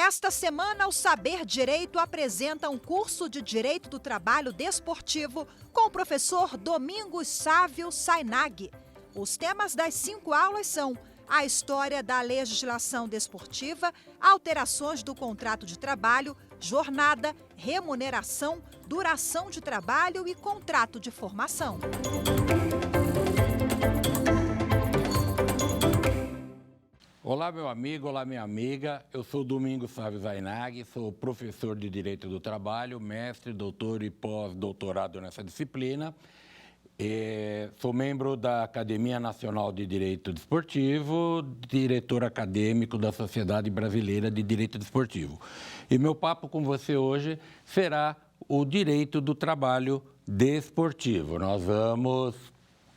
Nesta semana, o Saber Direito apresenta um curso de Direito do Trabalho Desportivo com o professor Domingos Sávio Sainag. Os temas das 5 aulas são a história da legislação desportiva, alterações do contrato de trabalho, jornada, remuneração, duração de trabalho e contrato de formação. Olá, meu amigo, olá, minha amiga. Eu sou Domingos Sávio Sainag, sou professor de Direito do Trabalho, mestre, doutor e pós-doutorado nessa disciplina. Sou membro da Academia Nacional de Direito Desportivo, diretor acadêmico da Sociedade Brasileira de Direito Desportivo. E meu papo com você hoje será o direito do trabalho desportivo. Nós vamos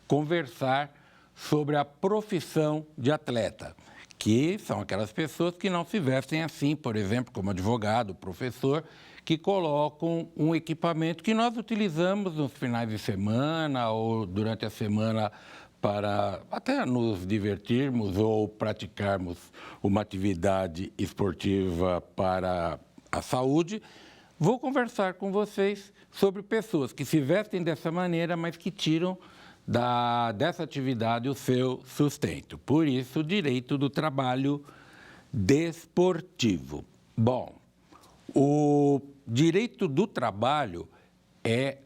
conversar sobre a profissão de atleta, que são aquelas pessoas que não se vestem assim, por exemplo, como advogado, professor, que colocam um equipamento que nós utilizamos nos finais de semana ou durante a semana para até nos divertirmos ou praticarmos uma atividade esportiva para a saúde. Vou conversar com vocês sobre pessoas que se vestem dessa maneira, mas que tiram dessa atividade o seu sustento. Por isso, o direito do trabalho desportivo. Bom, o direito do trabalho é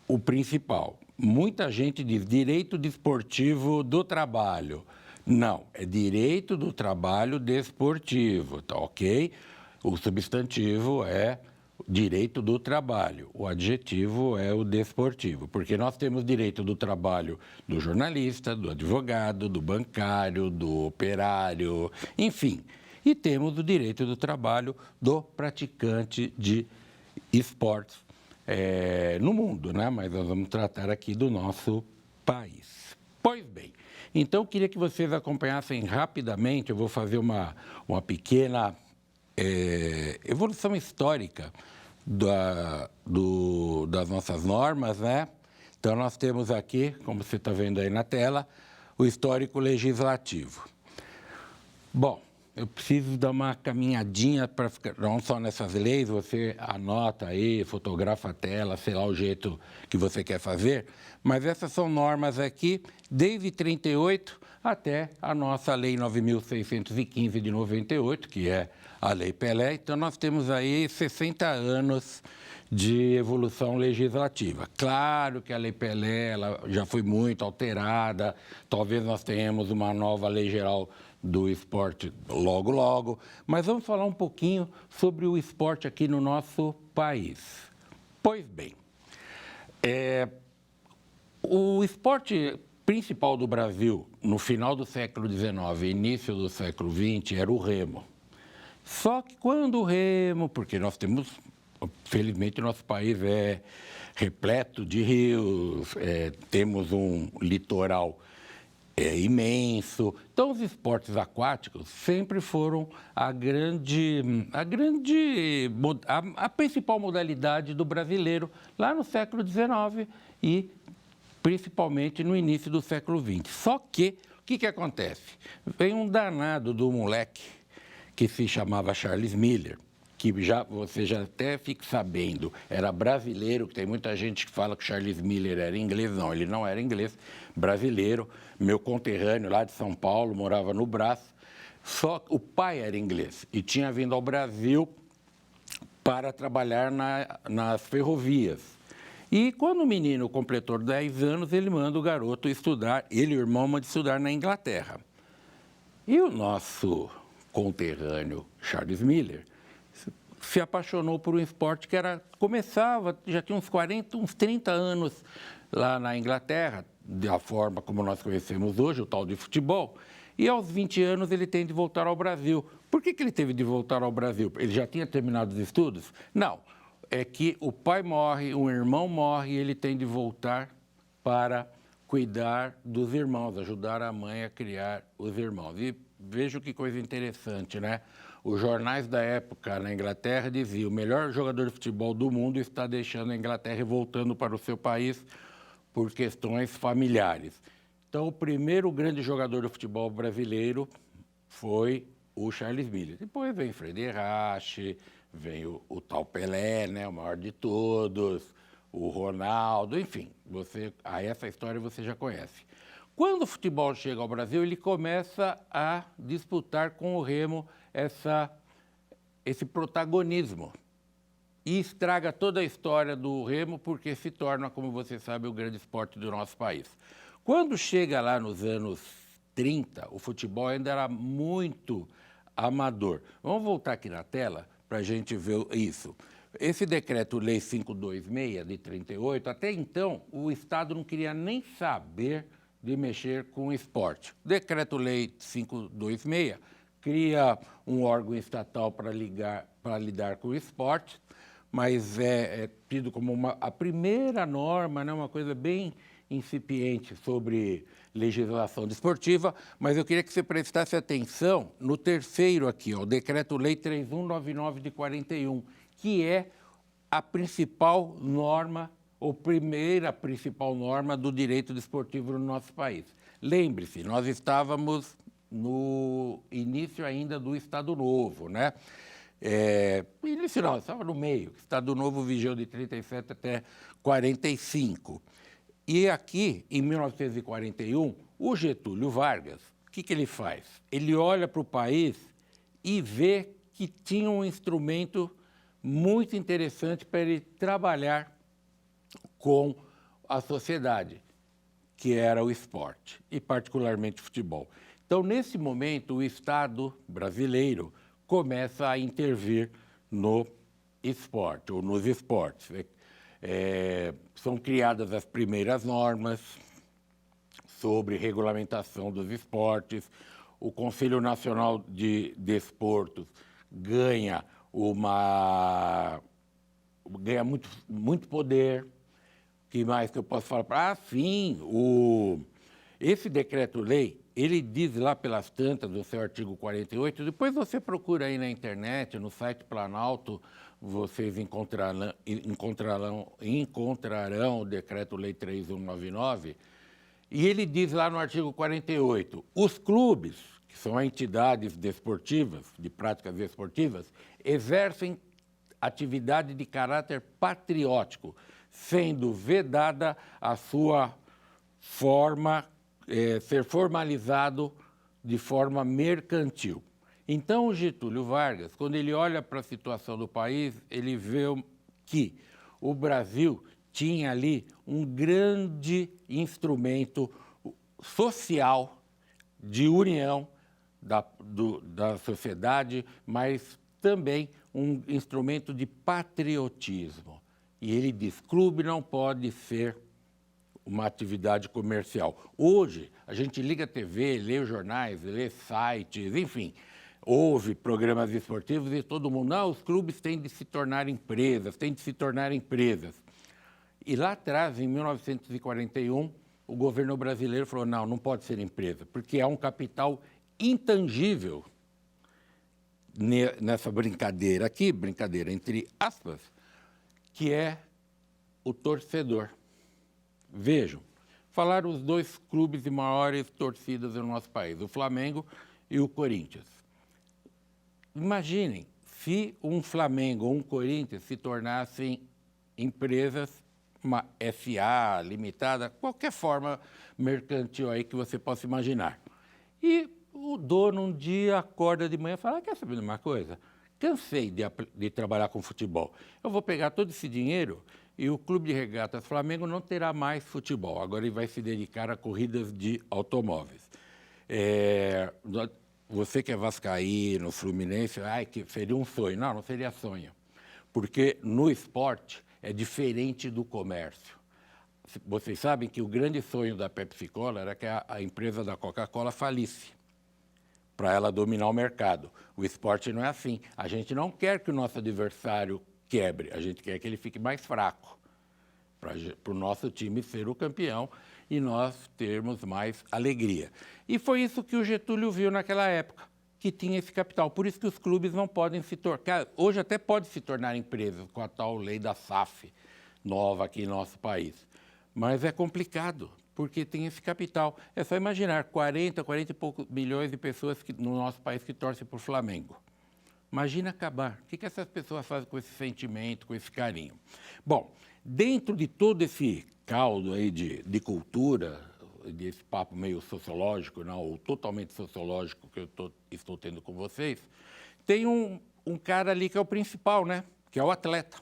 o principal. Muita gente diz direito desportivo do trabalho. Não, é direito do trabalho desportivo, tá ok? O substantivo é direito do trabalho, o adjetivo é o desportivo, porque nós temos direito do trabalho do jornalista, do advogado, do bancário, do operário, enfim. E temos o direito do trabalho do praticante de esportes no mundo, né? Mas nós vamos tratar aqui do nosso país. Pois bem, então eu queria que vocês acompanhassem rapidamente, eu vou fazer uma pequena evolução histórica das nossas normas, né? Então, nós temos aqui, como você está vendo aí na tela, o histórico legislativo. Bom, eu preciso dar uma caminhadinha para ficar, não só nessas leis, você anota aí, fotografa a tela, sei lá o jeito que você quer fazer, mas essas são normas aqui, desde 38 até a nossa Lei 9.615 de 98, que é a Lei Pelé. Então, nós temos aí 60 anos de evolução legislativa. Claro que a Lei Pelé ela já foi muito alterada, talvez nós tenhamos uma nova Lei Geral do Esporte logo, logo, mas vamos falar um pouquinho sobre o esporte aqui no nosso país. Pois bem, o esporte principal do Brasil no final do século XIX e início do século XX era o remo. Só que quando o remo, porque nós temos, felizmente, nosso país é repleto de rios, temos um litoral imenso, então os esportes aquáticos sempre foram a principal modalidade do brasileiro lá no século XIX e principalmente no início do século XX. Só que, o que acontece? Vem um danado do moleque que se chamava Charles Miller, que você já até fica sabendo, era brasileiro, que tem muita gente que fala que Charles Miller era inglês. Não, ele não era inglês, brasileiro, meu conterrâneo lá de São Paulo, morava no Brás, só que o pai era inglês e tinha vindo ao Brasil para trabalhar nas ferrovias. E quando o menino completou 10 anos, ele manda o garoto estudar, ele e o irmão mandam estudar na Inglaterra. E o nosso conterrâneo Charles Miller se apaixonou por um esporte que começava, já tinha uns 30 anos lá na Inglaterra, da forma como nós conhecemos hoje, o tal de futebol, e aos 20 anos ele tem de voltar ao Brasil. Por que ele teve de voltar ao Brasil? Ele já tinha terminado os estudos? Não, é que o pai morre, um irmão morre e ele tem de voltar para cuidar dos irmãos, ajudar a mãe a criar os irmãos. E veja que coisa interessante, né? Os jornais da época na Inglaterra diziam: o melhor jogador de futebol do mundo está deixando a Inglaterra e voltando para o seu país por questões familiares. Então, o primeiro grande jogador de futebol brasileiro foi o Charles Miller. Depois vem Frederich, vem o tal Pelé, né, o maior de todos, o Ronaldo, enfim, essa história você já conhece. Quando o futebol chega ao Brasil, ele começa a disputar com o Remo esse protagonismo e estraga toda a história do Remo porque se torna, como você sabe, o grande esporte do nosso país. Quando chega lá nos anos 30, o futebol ainda era muito amador. Vamos voltar aqui na tela para a gente ver isso. Esse decreto-lei 526 de 38, até então, o Estado não queria nem saber de mexer com o esporte. Decreto-lei 526 cria um órgão estatal para lidar com o esporte, mas é tido como a primeira norma, né, uma coisa bem incipiente sobre legislação desportiva, mas eu queria que você prestasse atenção no terceiro aqui, ó, o Decreto-Lei 3199 de 41, que é a principal norma, ou primeira principal norma do direito desportivo no nosso país. Lembre-se, nós estávamos no início ainda do Estado Novo, né? Início não, estava no meio. O Estado Novo vigiou de 37 até 45. E aqui, em 1941, o Getúlio Vargas, o que ele faz? Ele olha para o país e vê que tinha um instrumento muito interessante para ele trabalhar com a sociedade, que era o esporte, e particularmente o futebol. Então, nesse momento, o Estado brasileiro começa a intervir no esporte, ou nos esportes. São criadas as primeiras normas sobre regulamentação dos esportes, o Conselho Nacional de Desportos ganha muito poder. O que mais que eu posso falar? Sim, esse decreto-lei, ele diz lá pelas tantas, no seu artigo 48, depois você procura aí na internet, no site Planalto, vocês encontrarão o Decreto-Lei 3199, e ele diz lá no artigo 48, os clubes, que são entidades desportivas, de práticas desportivas, exercem atividade de caráter patriótico, sendo vedada a sua forma, ser formalizado de forma mercantil. Então, o Getúlio Vargas, quando ele olha para a situação do país, ele vê que o Brasil tinha ali um grande instrumento social de união da sociedade, mas também um instrumento de patriotismo. E ele diz, clube não pode ser uma atividade comercial. Hoje, a gente liga a TV, lê os jornais, lê sites, enfim, ouve programas esportivos e todo mundo, os clubes têm de se tornar empresas, E lá atrás, em 1941, o governo brasileiro falou, não pode ser empresa, porque há um capital intangível nessa brincadeira aqui, brincadeira entre aspas, que é o torcedor. Vejam, falaram os dois clubes de maiores torcidas do nosso país, o Flamengo e o Corinthians. Imaginem se um Flamengo ou um Corinthians se tornassem empresas, uma SA limitada, qualquer forma mercantil aí que você possa imaginar. E o dono um dia acorda de manhã e fala, quer saber de uma coisa? Cansei de trabalhar com futebol. Eu vou pegar todo esse dinheiro e o Clube de Regatas Flamengo não terá mais futebol. Agora ele vai se dedicar a corridas de automóveis. Você que é vascaíno, fluminense, que seria um sonho. Não seria sonho. Porque no esporte é diferente do comércio. Vocês sabem que o grande sonho da Pepsi-Cola era que a empresa da Coca-Cola falisse, para ela dominar o mercado. O esporte não é assim. A gente não quer que o nosso adversário quebre, a gente quer que ele fique mais fraco, para o nosso time ser o campeão e nós termos mais alegria. E foi isso que o Getúlio viu naquela época, que tinha esse capital. Por isso que os clubes não podem se tornar... Hoje até pode se tornar empresas com a tal lei da SAF, nova aqui em nosso país. Mas é complicado, porque tem esse capital. É só imaginar 40 e poucos milhões de pessoas no nosso país que torcem por Flamengo. Imagina acabar. O que essas pessoas fazem com esse sentimento, com esse carinho? Bom, dentro de todo esse caldo aí de cultura, desse papo meio sociológico, não, ou totalmente sociológico que eu estou tendo com vocês, tem um cara ali que é o principal, né? Que é o atleta.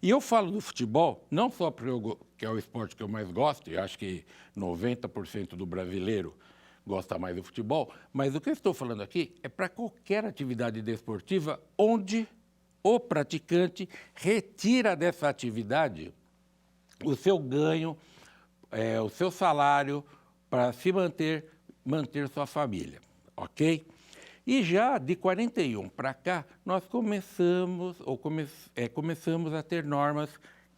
E eu falo do futebol, não só que é o esporte que eu mais gosto, e acho que 90% do brasileiro gosta mais do futebol, mas o que eu estou falando aqui é para qualquer atividade desportiva onde o praticante retira dessa atividade o seu ganho, o seu salário para se manter sua família, ok? E já de 41 para cá, nós começamos a ter normas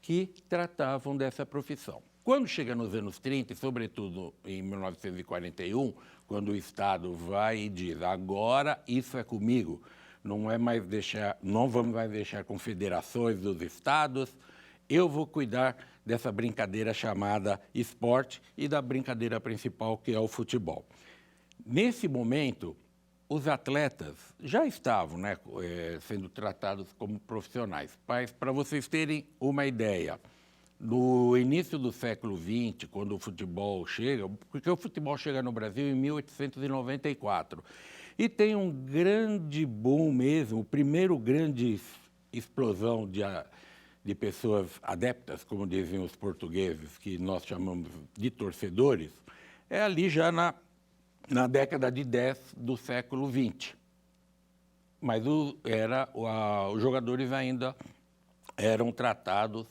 que tratavam dessa profissão. Quando chega nos anos 30, e sobretudo em 1941, quando o Estado vai e diz, agora isso é comigo, não vamos mais deixar confederações dos estados, eu vou cuidar dessa brincadeira chamada esporte e da brincadeira principal, que é o futebol. Nesse momento, os atletas já estavam, né, sendo tratados como profissionais. Mas, para vocês terem uma ideia, no início do século XX, quando o futebol chega, porque o futebol chega no Brasil em 1894, e tem um grande boom mesmo, o primeiro grande explosão de pessoas adeptas, como dizem os portugueses, que nós chamamos de torcedores, é ali já na década de 10 do século XX. Mas os jogadores ainda eram tratados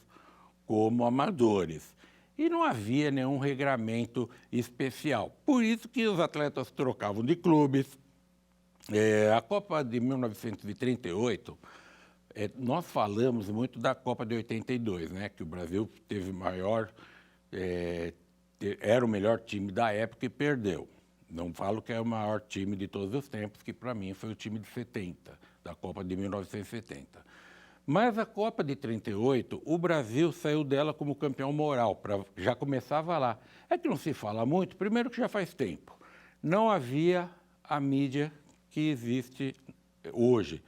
como amadores. E não havia nenhum regramento especial. Por isso que os atletas trocavam de clubes. A Copa de 1938, nós falamos muito da Copa de 82, né, que o Brasil teve era o melhor time da época e perdeu. Não falo que é o maior time de todos os tempos, que para mim foi o time de 70, da Copa de 1970. Mas a Copa de 38, o Brasil saiu dela como campeão moral, já começava lá. É que não se fala muito, primeiro que já faz tempo. Não havia a mídia que existe hoje,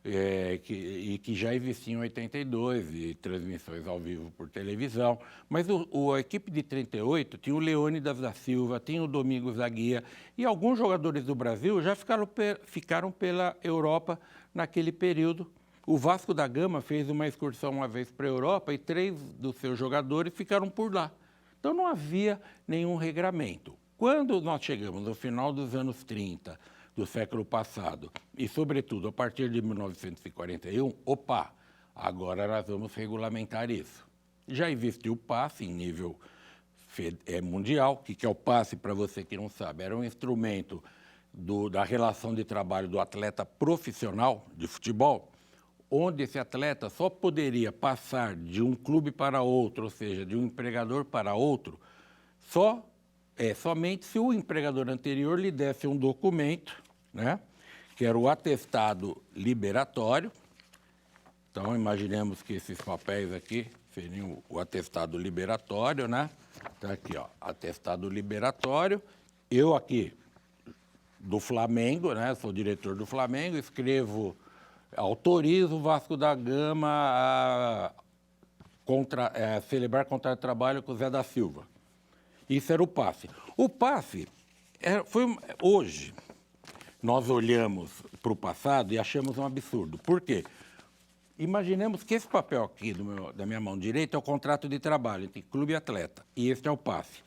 e que já existia em 82, e transmissões ao vivo por televisão. Mas a equipe de 38 tinha o Leônidas da Silva, tinha o Domingos da Guia, e alguns jogadores do Brasil já ficaram pela Europa naquele período. O Vasco da Gama fez uma excursão uma vez para a Europa e 3 dos seus jogadores ficaram por lá. Então não havia nenhum regramento. Quando nós chegamos no final dos anos 30, do século passado, e sobretudo a partir de 1941, agora nós vamos regulamentar isso. Já existe o passe em nível mundial. O que é o passe, para você que não sabe? Era um instrumento da relação de trabalho do atleta profissional de futebol, onde esse atleta só poderia passar de um clube para outro, ou seja, de um empregador para outro, somente se o empregador anterior lhe desse um documento, né, que era o atestado liberatório. Então, imaginemos que esses papéis aqui seriam o atestado liberatório, né? Então, aqui, ó, atestado liberatório. Eu aqui, do Flamengo, né, sou diretor do Flamengo, autorizo o Vasco da Gama a celebrar contrato de trabalho com o Zé da Silva. Isso era o passe. O passe hoje, nós olhamos para o passado e achamos um absurdo. Por quê? Imaginemos que esse papel aqui da minha mão direita é o contrato de trabalho entre clube e atleta, e este é o passe.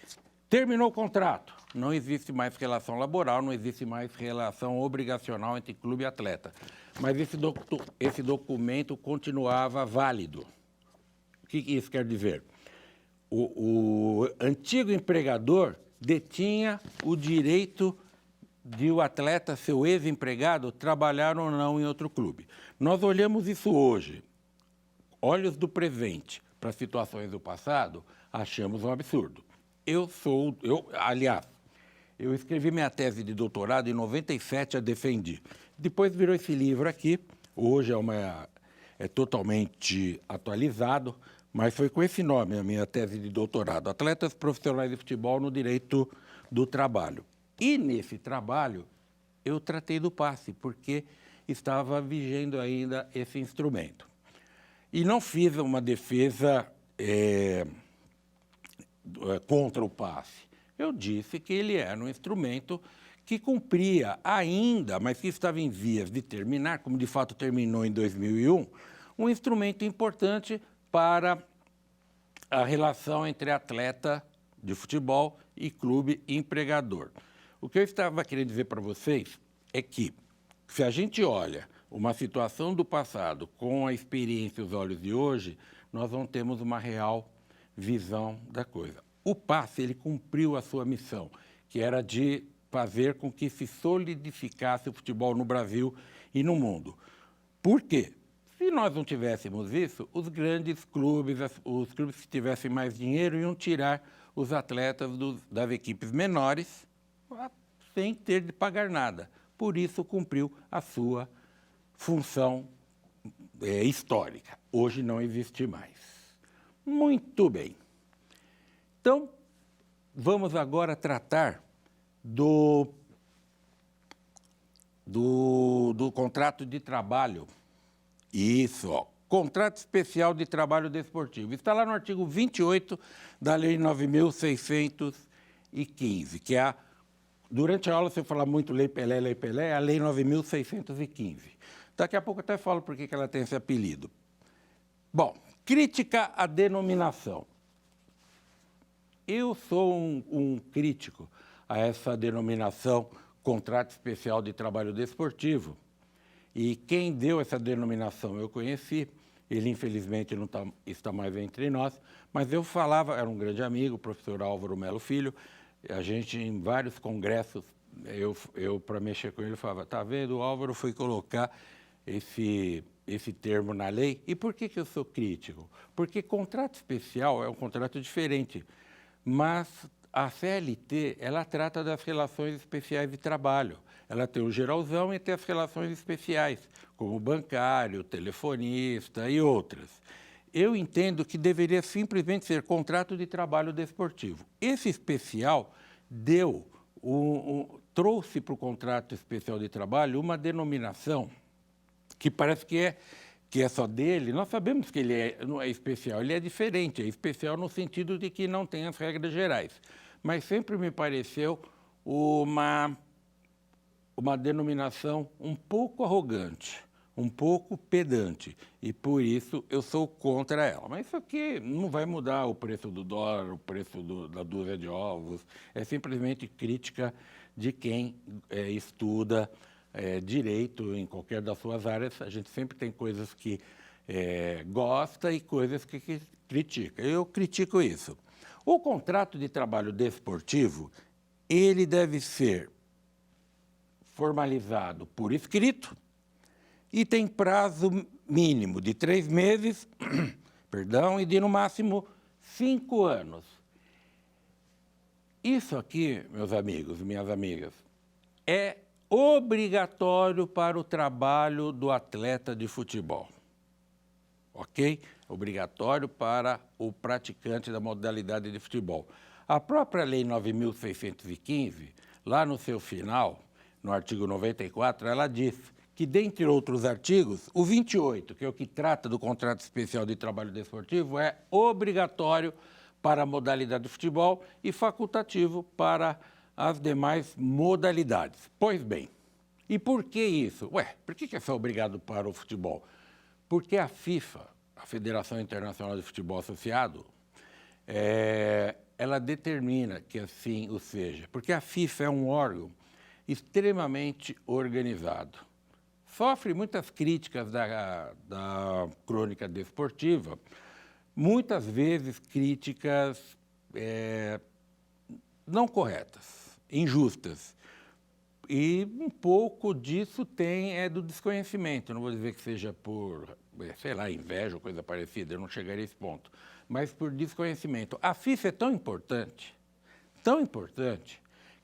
Terminou o contrato, não existe mais relação laboral, não existe mais relação obrigacional entre clube e atleta. Mas esse documento continuava válido. O que isso quer dizer? O antigo empregador detinha o direito de o atleta, seu ex-empregado, trabalhar ou não em outro clube. Nós olhamos isso hoje, olhos do presente, para situações do passado, achamos um absurdo. Aliás, eu escrevi minha tese de doutorado em 97, a defendi. Depois virou esse livro aqui, hoje é totalmente atualizado, mas foi com esse nome a minha tese de doutorado, Atletas Profissionais de Futebol no Direito do Trabalho. E nesse trabalho eu tratei do passe, porque estava vigendo ainda esse instrumento. E não fiz uma defesa contra o passe. Eu disse que ele era um instrumento que cumpria ainda, mas que estava em vias de terminar, como de fato terminou em 2001, um instrumento importante para a relação entre atleta de futebol e clube empregador. O que eu estava querendo dizer para vocês é que, se a gente olha uma situação do passado com a experiência e os olhos de hoje, nós não temos uma real visão da coisa. O passe, ele cumpriu a sua missão, que era de fazer com que se solidificasse o futebol no Brasil e no mundo. Por quê? Se nós não tivéssemos isso, os grandes clubes, os clubes que tivessem mais dinheiro, iam tirar os atletas das equipes menores sem ter de pagar nada. Por isso, cumpriu a sua função histórica. Hoje não existe mais. Muito bem. Então, vamos agora tratar do contrato de trabalho. Isso, ó, contrato especial de trabalho desportivo. Está lá no artigo 28 da Lei 9.615, que é durante a aula, se eu falar muito Lei Pelé, é a Lei 9.615. Daqui a pouco eu até falo por que ela tem esse apelido. Bom, crítica à denominação. Eu sou um crítico a essa denominação contrato especial de trabalho desportivo. E quem deu essa denominação eu conheci, ele infelizmente não está mais entre nós, mas eu falava, era um grande amigo, o professor Álvaro Melo Filho, a gente em vários congressos, eu para mexer com ele, falava, tá vendo, o Álvaro foi colocar esse termo na lei. E por que eu sou crítico? Porque contrato especial é um contrato diferente, mas a CLT, ela trata das relações especiais de trabalho. Ela tem o geralzão e tem as relações especiais, como bancário, telefonista e outras. Eu entendo que deveria simplesmente ser contrato de trabalho desportivo. Esse especial trouxe para o contrato especial de trabalho uma denominação que parece que é só dele. Nós sabemos que ele não é especial, ele é diferente, é especial no sentido de que não tem as regras gerais. Mas sempre me pareceu uma denominação um pouco arrogante, um pouco pedante, e por isso eu sou contra ela. Mas isso aqui não vai mudar o preço do dólar, o preço da dúzia de ovos, é simplesmente crítica de quem estuda direito em qualquer das suas áreas. A gente sempre tem coisas que gosta e coisas que critica. Eu critico isso. O contrato de trabalho desportivo, ele deve ser formalizado por escrito e tem prazo mínimo de 3 meses, perdão, e de no máximo 5 anos. Isso aqui, meus amigos e minhas amigas, é obrigatório para o trabalho do atleta de futebol. Ok? Obrigatório para o praticante da modalidade de futebol. A própria Lei 9.615, lá no seu final, no artigo 94, ela diz que, dentre outros artigos, o 28, que é o que trata do contrato especial de trabalho desportivo, é obrigatório para a modalidade de futebol e facultativo para as demais modalidades. Pois bem, e por que isso? Por que é só obrigado para o futebol? Porque a FIFA, a Federação Internacional de Futebol Associado, ela determina que assim o seja, porque a FIFA é um órgão extremamente organizado. Sofre muitas críticas da crônica desportiva, muitas vezes críticas não corretas, injustas. E um pouco disso tem do desconhecimento. Não vou dizer que seja por, sei lá, inveja ou coisa parecida, eu não chegaria a esse ponto, mas por desconhecimento. A FIFA é tão importante,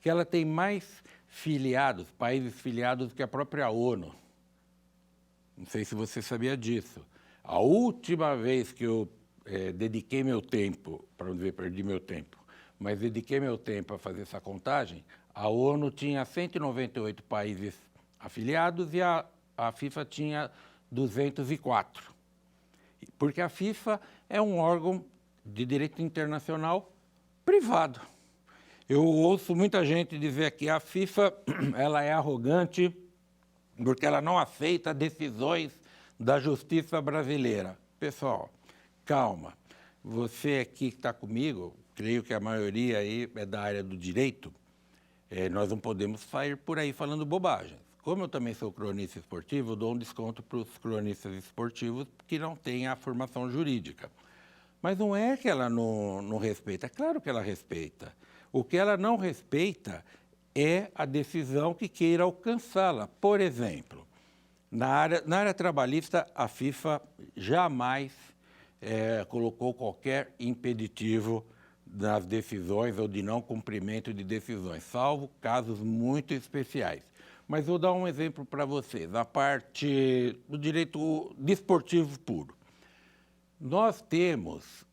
que ela tem mais países filiados do que a própria ONU. Não sei se você sabia disso. A última vez que eu dediquei meu tempo, para não dizer perdi meu tempo, mas dediquei meu tempo a fazer essa contagem, a ONU tinha 198 países afiliados e a FIFA tinha 204. Porque a FIFA é um órgão de direito internacional privado. Eu ouço muita gente dizer que a FIFA ela é arrogante porque ela não aceita decisões da justiça brasileira. Pessoal, calma. Você aqui que está comigo, creio que a maioria aí é da área do direito, nós não podemos sair por aí falando bobagens. Como eu também sou cronista esportivo, eu dou um desconto para os cronistas esportivos que não têm a formação jurídica. Mas não é que ela não respeita, é claro que ela respeita. O que ela não respeita é a decisão que queira alcançá-la. Por exemplo, na área trabalhista, a FIFA jamais colocou qualquer impeditivo nas decisões ou de não cumprimento de decisões, salvo casos muito especiais. Mas vou dar um exemplo para vocês, a parte do direito desportivo puro. Nós temos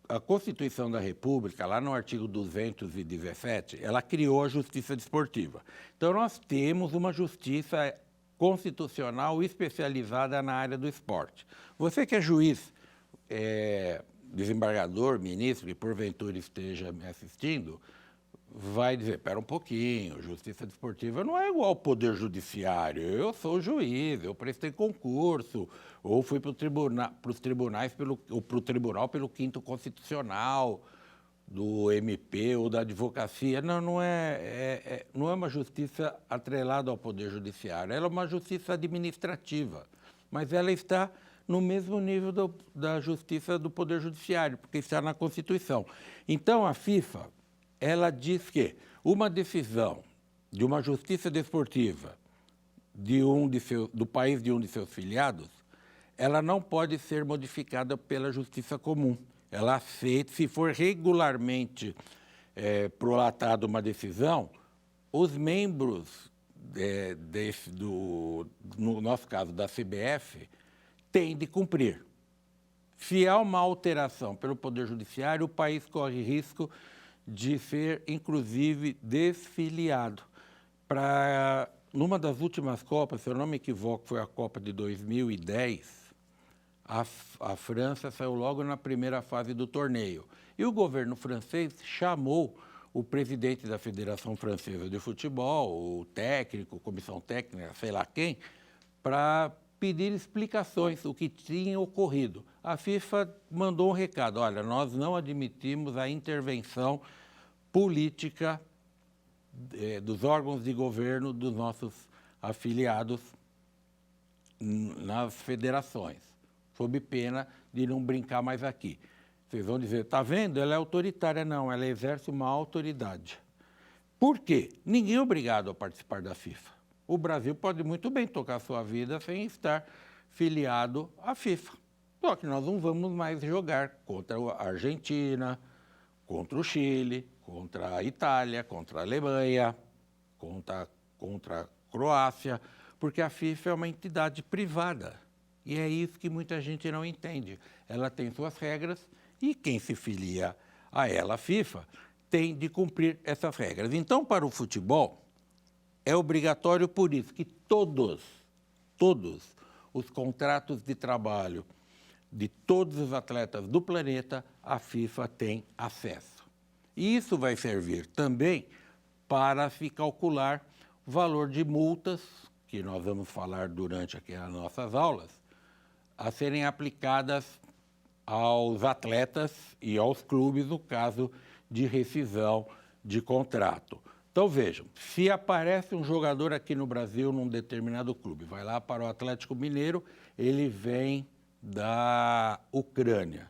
a Constituição da República, lá no artigo 217, ela criou a Justiça Desportiva. Então, nós temos uma justiça constitucional especializada na área do esporte. Você que é juiz, desembargador, ministro, e porventura esteja me assistindo, vai dizer, espera um pouquinho, justiça desportiva não é igual ao poder judiciário. Eu sou juiz, eu prestei concurso, ou fui para os tribunais, ou para o tribunal pelo 5º Constitucional, do MP ou da advocacia. Não é uma justiça atrelada ao poder judiciário, ela é uma justiça administrativa, mas ela está no mesmo nível da justiça do poder judiciário, porque está na Constituição. Então, a FIFA, ela diz que uma decisão de uma justiça desportiva do país de um de seus filiados, ela não pode ser modificada pela justiça comum. Ela aceita, se for regularmente prolatada uma decisão, os membros, no nosso caso, da CBF, têm de cumprir. Se há uma alteração pelo Poder Judiciário, o país corre risco de ser, inclusive, desfiliado. Numa das últimas Copas, se eu não me equivoco, foi a Copa de 2010, a França saiu logo na primeira fase do torneio. E o governo francês chamou o presidente da Federação Francesa de Futebol, o técnico, comissão técnica, sei lá quem, para pedir explicações do que tinha ocorrido. A FIFA mandou um recado, olha, nós não admitimos a intervenção política dos órgãos de governo dos nossos afiliados nas federações, sob pena de não brincar mais aqui. Vocês vão dizer, está vendo? Ela é autoritária. Não, ela exerce uma autoridade. Por quê? Ninguém é obrigado a participar da FIFA. O Brasil pode muito bem tocar sua vida sem estar filiado à FIFA. Só que nós não vamos mais jogar contra a Argentina, contra o Chile, contra a Itália, contra a Alemanha, contra a Croácia, porque a FIFA é uma entidade privada. E é isso que muita gente não entende. Ela tem suas regras e quem se filia a ela, a FIFA, tem de cumprir essas regras. Então, para o futebol, é obrigatório por isso que todos os contratos de trabalho de todos os atletas do planeta, a FIFA tem acesso. E isso vai servir também para se calcular o valor de multas, que nós vamos falar durante aqui as nossas aulas, a serem aplicadas aos atletas e aos clubes no caso de rescisão de contrato. Então, vejam, se aparece um jogador aqui no Brasil, num determinado clube, vai lá para o Atlético Mineiro, ele vem da Ucrânia.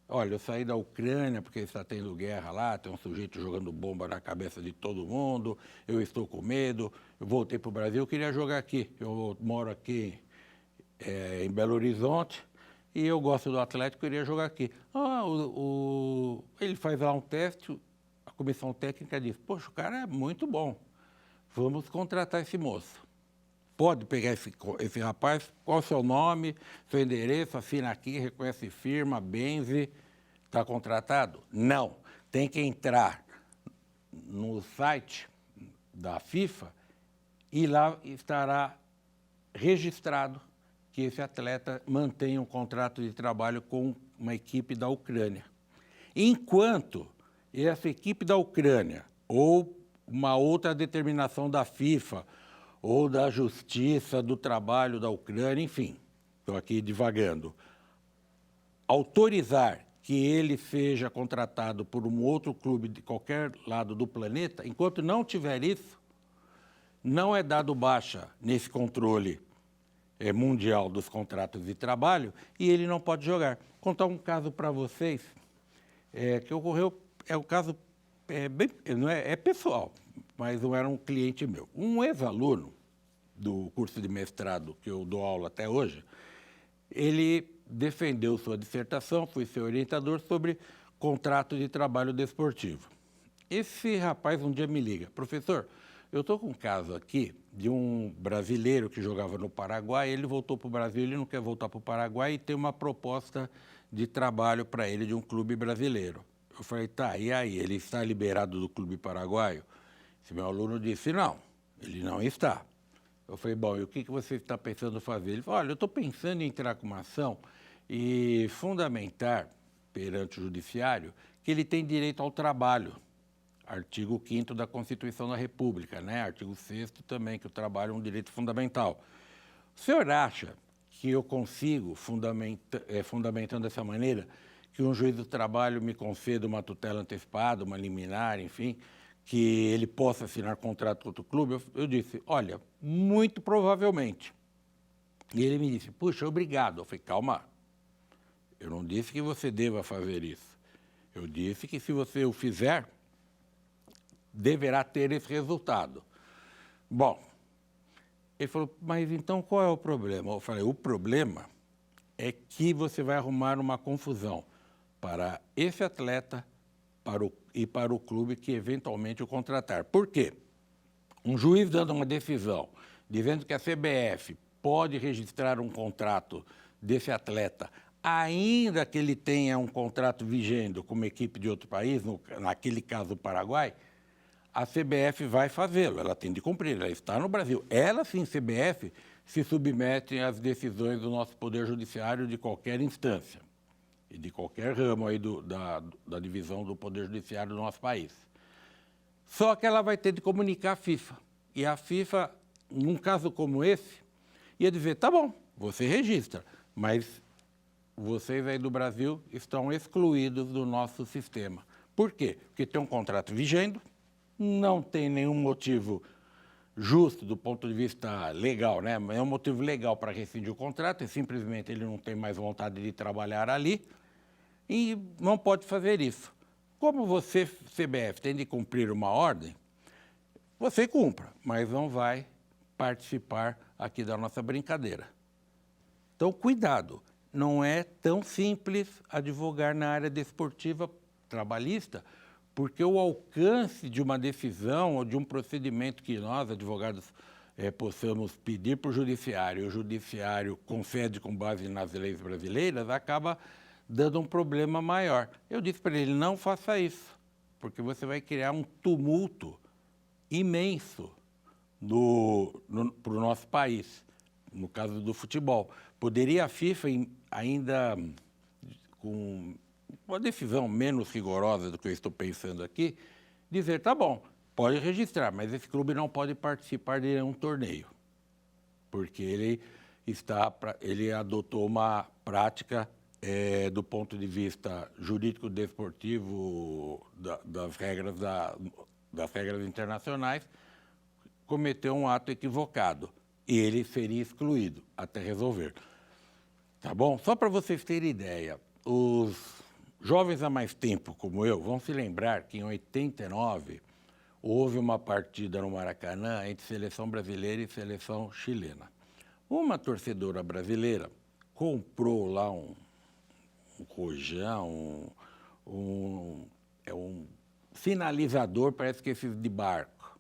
Olha, eu saí da Ucrânia porque está tendo guerra lá, tem um sujeito jogando bomba na cabeça de todo mundo, eu estou com medo, eu voltei para o Brasil, eu queria jogar aqui. Eu moro aqui em Belo Horizonte e eu gosto do Atlético, eu queria jogar aqui. Ele faz lá um teste, a comissão técnica diz, poxa, o cara é muito bom, vamos contratar esse moço. pode pegar esse rapaz, qual o seu nome, seu endereço, assina aqui, reconhece firma, benze, está contratado? Não. Tem que entrar no site da FIFA e lá estará registrado que esse atleta mantém um contrato de trabalho com uma equipe da Ucrânia. Enquanto essa equipe da Ucrânia ou uma outra determinação da FIFA ou da Justiça do Trabalho da Ucrânia, enfim, estou aqui divagando, autorizar que ele seja contratado por um outro clube de qualquer lado do planeta, enquanto não tiver isso, não é dado baixa nesse controle mundial dos contratos de trabalho e ele não pode jogar. Vou contar um caso para vocês que ocorreu, o caso não é pessoal, mas não era um cliente meu. Um ex-aluno do curso de mestrado que eu dou aula até hoje, ele defendeu sua dissertação, fui seu orientador sobre contrato de trabalho desportivo. Esse rapaz um dia me liga, professor, eu estou com um caso aqui de um brasileiro que jogava no Paraguai, ele voltou para o Brasil, ele não quer voltar para o Paraguai e tem uma proposta de trabalho para ele de um clube brasileiro. Eu falei, tá, e aí, ele está liberado do clube paraguaio? Esse meu aluno disse, não, ele não está. Eu falei, bom, e o que você está pensando fazer? Ele falou, olha, eu estou pensando em entrar com uma ação e fundamentar perante o judiciário que ele tem direito ao trabalho. Artigo 5º da Constituição da República, né? Artigo 6º também, que o trabalho é um direito fundamental. O senhor acha que eu consigo, fundamentando dessa maneira, que um juiz do trabalho me conceda uma tutela antecipada, uma liminar, enfim, que ele possa assinar contrato com outro clube? Eu disse, olha, muito provavelmente. E ele me disse, puxa, obrigado. Eu falei, calma, eu não disse que você deva fazer isso. Eu disse que se você o fizer, deverá ter esse resultado. Bom, ele falou, mas então qual é o problema? Eu falei, o problema é que você vai arrumar uma confusão para esse atleta e para o clube que eventualmente o contratar. Por quê? Um juiz dando uma decisão, dizendo que a CBF pode registrar um contrato desse atleta, ainda que ele tenha um contrato vigendo com uma equipe de outro país, naquele caso o Paraguai, a CBF vai fazê-lo, ela tem de cumprir, ela está no Brasil. Ela, sim, CBF, se submete às decisões do nosso Poder Judiciário de qualquer instância e de qualquer ramo aí da divisão do Poder Judiciário do nosso país. Só que ela vai ter de comunicar à FIFA. E a FIFA, num caso como esse, ia dizer, tá bom, você registra, mas vocês aí do Brasil estão excluídos do nosso sistema. Por quê? Porque tem um contrato vigendo, não tem nenhum motivo justo do ponto de vista legal, né? É um motivo legal para rescindir o contrato e simplesmente ele não tem mais vontade de trabalhar ali e não pode fazer isso. Como você, CBF, tem de cumprir uma ordem, você cumpra, mas não vai participar aqui da nossa brincadeira. Então, cuidado, não é tão simples advogar na área desportiva trabalhista, porque o alcance de uma decisão ou de um procedimento que nós, advogados, possamos pedir para o judiciário, e o judiciário concede com base nas leis brasileiras, acaba dando um problema maior. Eu disse para ele, não faça isso, porque você vai criar um tumulto imenso para o nosso país, no caso do futebol. Poderia a FIFA, ainda com uma decisão menos rigorosa do que eu estou pensando aqui, dizer, tá bom, pode registrar, mas esse clube não pode participar de nenhum torneio, porque ele adotou uma prática do ponto de vista jurídico-desportivo das regras internacionais, cometeu um ato equivocado e ele seria excluído até resolver. Tá bom? Só para vocês terem ideia, os jovens há mais tempo, como eu, vão se lembrar que em 89 houve uma partida no Maracanã entre seleção brasileira e seleção chilena. Uma torcedora brasileira comprou lá um rojão, um sinalizador, parece que esses de barco,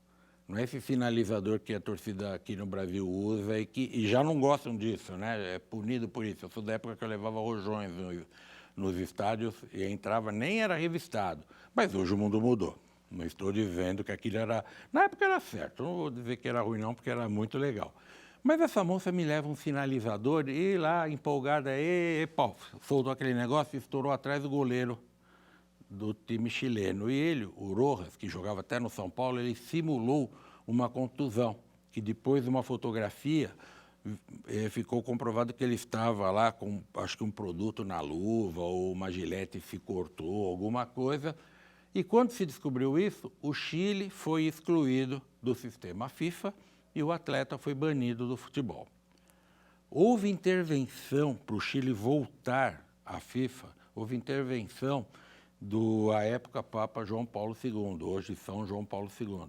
Não é esse sinalizador que a torcida aqui no Brasil usa e já não gostam disso, né? É punido por isso. Eu sou da época que eu levava rojões nos estádios e entrava, nem era revistado. Mas hoje o mundo mudou. Não estou dizendo que aquilo era... Na época era certo, não vou dizer que era ruim não, porque era muito legal. Mas essa moça me leva um sinalizador e lá, empolgada, pau, soltou aquele negócio e estourou atrás do goleiro do time chileno. E ele, o Rojas, que jogava até no São Paulo, ele simulou uma contusão, que depois de uma fotografia ficou comprovado que ele estava lá com, acho que um produto na luva ou uma gilete se cortou, alguma coisa. E quando se descobriu isso, o Chile foi excluído do sistema FIFA e o atleta foi banido do futebol. Houve intervenção para o Chile voltar à FIFA, houve intervenção à época Papa João Paulo II, hoje São João Paulo II,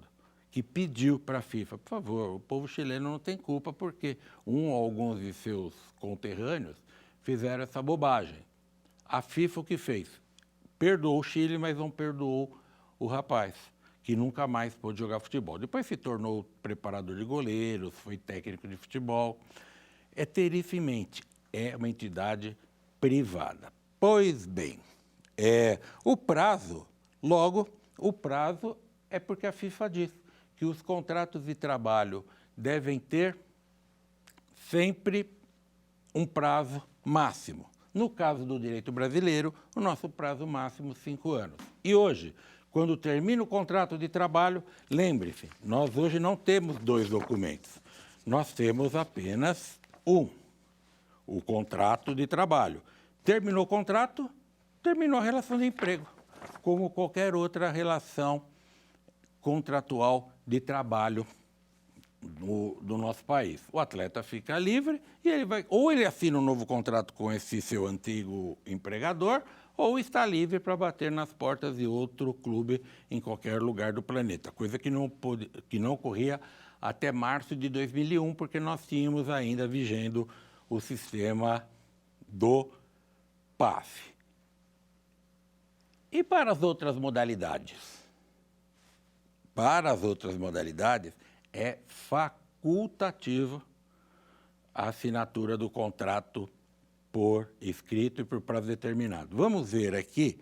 que pediu para a FIFA, por favor, o povo chileno não tem culpa porque ou alguns de seus conterrâneos fizeram essa bobagem. A FIFA o que fez? Perdoou o Chile, mas não perdoou o rapaz, que nunca mais pôde jogar futebol. Depois se tornou preparador de goleiros, foi técnico de futebol. É Terife-Mente, é uma entidade privada. Pois bem, o prazo é porque a FIFA diz que os contratos de trabalho devem ter sempre um prazo máximo. No caso do direito brasileiro, o nosso prazo máximo 5 anos. E hoje, quando termina o contrato de trabalho, lembre-se, nós hoje não temos 2 documentos. Nós temos apenas um, o contrato de trabalho. Terminou o contrato, terminou a relação de emprego, como qualquer outra relação contratual de trabalho do nosso país. O atleta fica livre e ele vai, ou ele assina um novo contrato com esse seu antigo empregador, ou está livre para bater nas portas de outro clube em qualquer lugar do planeta, coisa que não ocorria até março de 2001, porque nós tínhamos ainda vigendo o sistema do PAF. E para as outras modalidades? Para as outras modalidades, é facultativa a assinatura do contrato por escrito e por prazo determinado. Vamos ver aqui,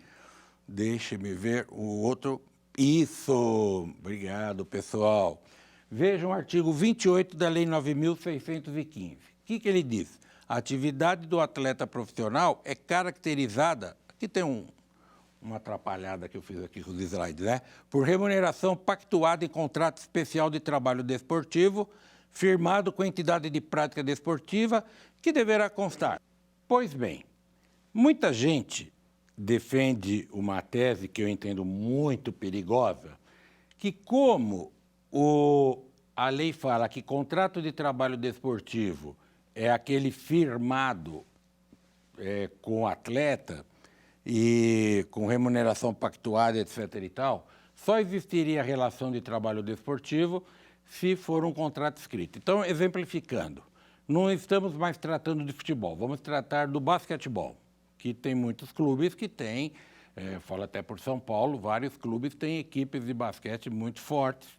deixe-me ver o outro. Isso, obrigado, pessoal. Vejam o artigo 28 da Lei 9.615. O que ele diz? A atividade do atleta profissional é caracterizada, aqui tem uma atrapalhada que eu fiz aqui com os slides, né? Por remuneração pactuada em contrato especial de trabalho desportivo, firmado com a entidade de prática desportiva, que deverá constar. Pois bem, muita gente defende uma tese que eu entendo muito perigosa, que como a lei fala que contrato de trabalho desportivo é aquele firmado com o atleta, e com remuneração pactuada, etc. e tal, só existiria relação de trabalho desportivo se for um contrato escrito. Então, exemplificando, não estamos mais tratando de futebol, vamos tratar do basquetebol, que tem muitos clubes que têm, falo até por São Paulo, vários clubes têm equipes de basquete muito fortes,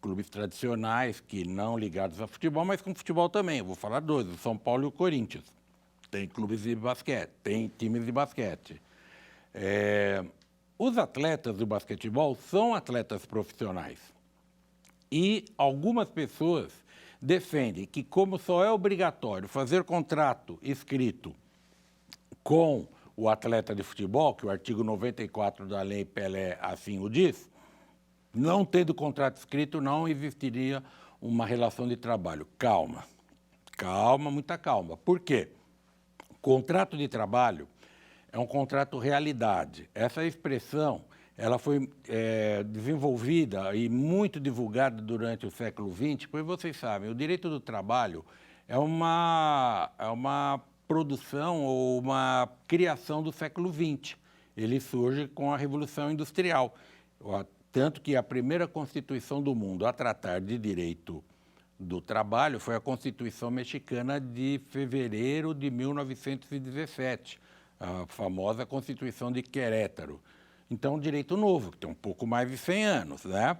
clubes tradicionais que não ligados a futebol, mas com futebol também. Eu vou falar 2, o São Paulo e o Corinthians. Tem clubes de basquete, tem times de basquete. Os atletas do basquetebol são atletas profissionais. E algumas pessoas defendem que, como só é obrigatório fazer contrato escrito com o atleta de futebol, que o artigo 94 da Lei Pelé assim o diz, não tendo contrato escrito, não existiria uma relação de trabalho. Calma, muita calma. Por quê? Contrato de trabalho é um contrato realidade. Essa expressão ela foi desenvolvida e muito divulgada durante o século XX, porque vocês sabem, o direito do trabalho é uma produção ou uma criação do século XX. Ele surge com a Revolução Industrial, tanto que a primeira Constituição do mundo a tratar de direito do trabalho foi a Constituição Mexicana de fevereiro de 1917, a famosa Constituição de Querétaro. Então, um direito novo, que tem um pouco mais de 100 anos, né?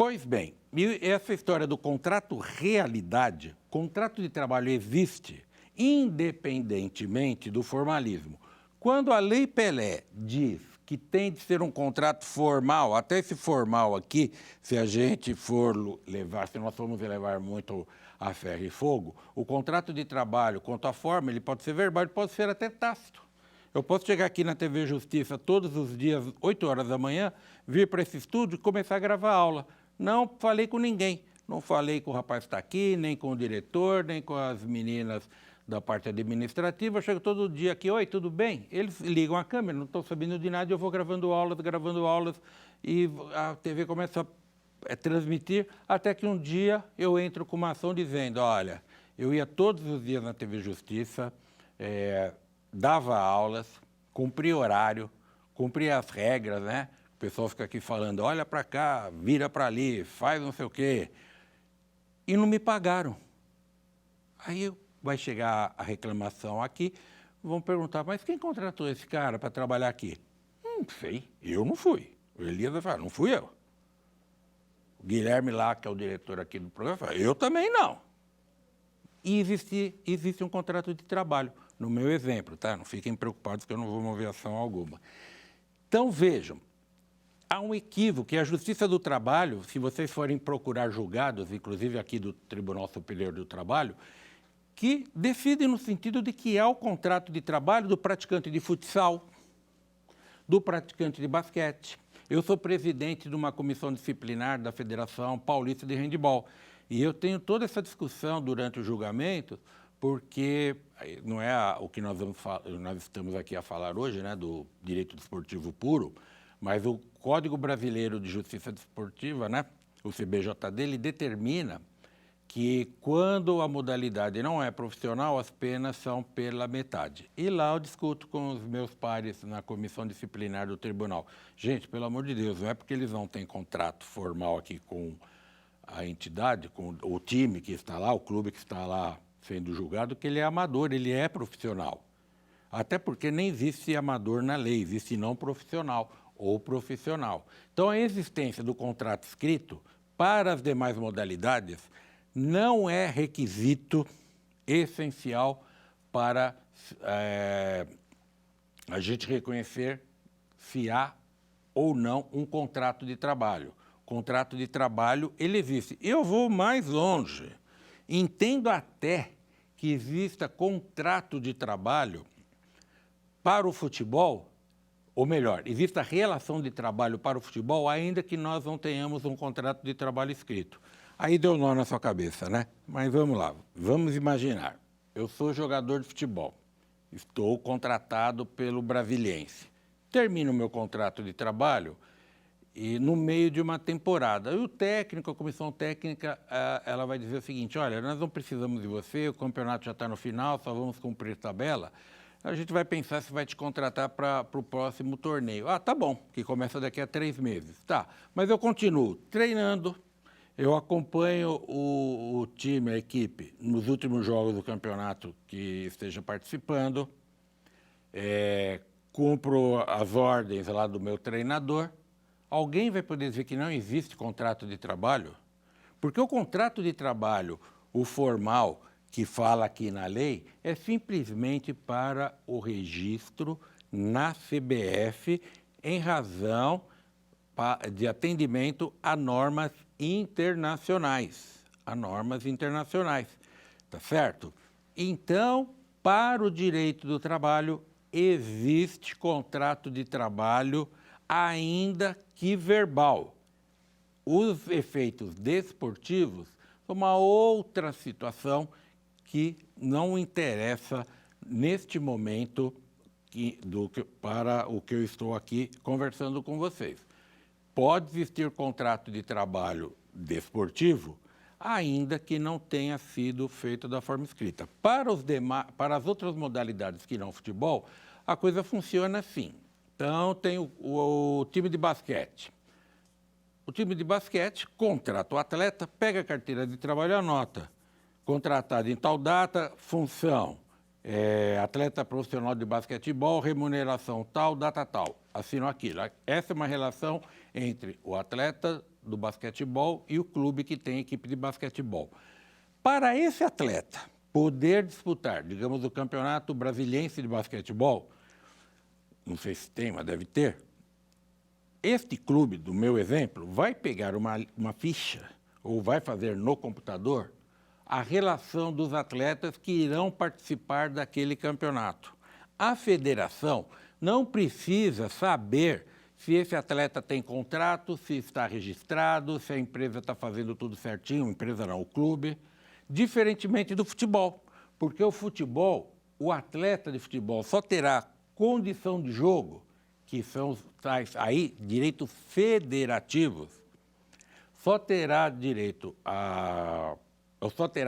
Pois bem, e essa história do contrato realidade, contrato de trabalho existe independentemente do formalismo. Quando a Lei Pelé diz que tem de ser um contrato formal, até esse formal aqui, se a gente for levar, se nós formos levar muito a ferro e fogo, o contrato de trabalho, quanto à forma, ele pode ser verbal, ele pode ser até tácito. Eu posso chegar aqui na TV Justiça todos os dias, 8 horas da manhã, vir para esse estúdio e começar a gravar aula. Não falei com ninguém. Não falei com o rapaz que está aqui, nem com o diretor, nem com as meninas da parte administrativa. Eu chego todo dia aqui, oi, tudo bem? Eles ligam a câmera, não estou sabendo de nada, eu vou gravando aulas, e a TV começa a transmitir, até que um dia eu entro com uma ação dizendo, olha, eu ia todos os dias na TV Justiça, dava aulas, cumpria horário, cumpria as regras, né? O pessoal fica aqui falando, olha para cá, vira para ali, faz não sei o quê. E não me pagaram. Aí vai chegar a reclamação aqui, vão perguntar, mas quem contratou esse cara para trabalhar aqui? Não sei, eu não fui. O Elias vai falar, não fui eu. O Guilherme lá, que é o diretor aqui do programa, fala, eu também não. E existe um contrato de trabalho, no meu exemplo, tá? Não fiquem preocupados que eu não vou mover ação alguma. Então, vejam, há um equívoco que a Justiça do Trabalho, se vocês forem procurar julgados, inclusive aqui do Tribunal Superior do Trabalho, que decidem no sentido de que há o contrato de trabalho do praticante de futsal, do praticante de basquete. Eu sou presidente de uma comissão disciplinar da Federação Paulista de Handebol. E eu tenho toda essa discussão durante o julgamento, porque não é o que nós estamos aqui a falar hoje, né, do direito desportivo puro, mas o Código Brasileiro de Justiça Desportiva, né, o CBJD, ele determina que quando a modalidade não é profissional, as penas são pela metade. E lá eu discuto com os meus pares na comissão disciplinar do tribunal. Gente, pelo amor de Deus, não é porque eles não têm contrato formal aqui com a entidade, com o time que está lá, o clube que está lá sendo julgado, que ele é amador, ele é profissional. Até porque nem existe amador na lei, existe não profissional ou profissional. Então, a existência do contrato escrito para as demais modalidades não é requisito essencial para a gente reconhecer se há ou não um contrato de trabalho. Contrato de trabalho, ele existe. Eu vou mais longe. Entendo até que exista contrato de trabalho para o futebol, ou melhor, exista relação de trabalho para o futebol, ainda que nós não tenhamos um contrato de trabalho escrito. Aí deu nó na sua cabeça, né? Mas vamos lá, vamos imaginar. Eu sou jogador de futebol, estou contratado pelo Brasiliense. Termino o meu contrato de trabalho e no meio de uma temporada. E o técnico, a comissão técnica, ela vai dizer o seguinte, olha, nós não precisamos de você, o campeonato já está no final, só vamos cumprir tabela. A gente vai pensar se vai te contratar para o próximo torneio. Ah, tá bom, que começa daqui a 3 meses. Tá, mas eu continuo treinando, eu acompanho o time, a equipe, nos últimos jogos do campeonato que esteja participando, cumpro as ordens lá do meu treinador. Alguém vai poder dizer que não existe contrato de trabalho? Porque o contrato de trabalho, o formal, que fala aqui na lei, é simplesmente para o registro na CBF em razão de atendimento a normas internacionais. Tá certo? Então, para o direito do trabalho, existe contrato de trabalho, ainda que verbal. Os efeitos desportivos são uma outra situação que não interessa neste momento para o que eu estou aqui conversando com vocês. Pode existir contrato de trabalho desportivo, ainda que não tenha sido feito da forma escrita. Para as outras modalidades que não futebol, a coisa funciona assim. Então, tem o time de basquete. O time de basquete contrata o atleta, pega a carteira de trabalho e anota. Contratado em tal data, função, atleta profissional de basquetebol, remuneração tal, data tal. Assino aquilo. Essa é uma relação entre o atleta do basquetebol e o clube que tem equipe de basquetebol. Para esse atleta poder disputar, digamos, o Campeonato Brasiliense de Basquetebol, não sei se tem, mas deve ter, este clube, do meu exemplo, vai pegar uma ficha ou vai fazer no computador a relação dos atletas que irão participar daquele campeonato. A federação não precisa saber se esse atleta tem contrato, se está registrado, se a empresa está fazendo tudo certinho, a empresa não, o clube, diferentemente do futebol, porque o futebol, o atleta de futebol só terá condição de jogo, que são os tais aí direitos federativos, só terá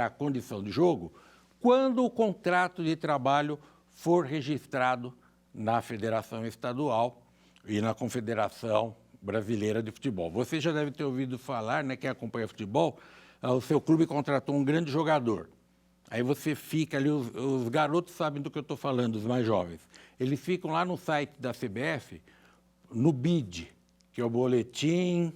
condição de jogo quando o contrato de trabalho for registrado na Federação Estadual e na Confederação Brasileira de Futebol. Você já deve ter ouvido falar, né, quem acompanha futebol, o seu clube contratou um grande jogador. Aí você fica ali, os garotos sabem do que eu estou falando, os mais jovens. Eles ficam lá no site da CBF, no BID, que é o boletim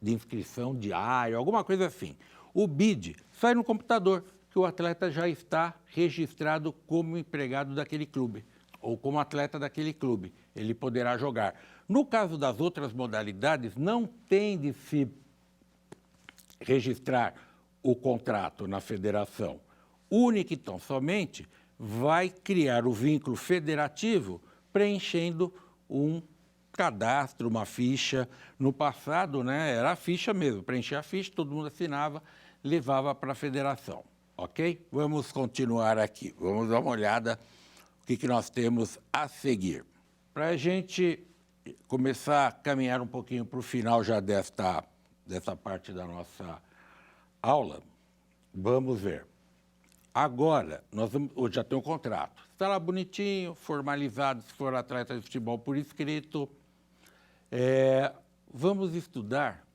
de inscrição diária, alguma coisa assim. O BID sai no computador, que o atleta já está registrado como empregado daquele clube, ou como atleta daquele clube. Ele poderá jogar. No caso das outras modalidades, não tem de se registrar o contrato na federação. Única e tão somente vai criar o vínculo federativo preenchendo um cadastro, uma ficha. No passado, né, era a ficha mesmo, preencher a ficha, todo mundo assinava, levava para a federação, ok? Vamos continuar aqui, vamos dar uma olhada o que nós temos a seguir. Para a gente começar a caminhar um pouquinho para o final já dessa parte da nossa aula, vamos ver. Agora, já tem um contrato. Está lá bonitinho, formalizado, se for atleta de futebol por escrito. Vamos estudar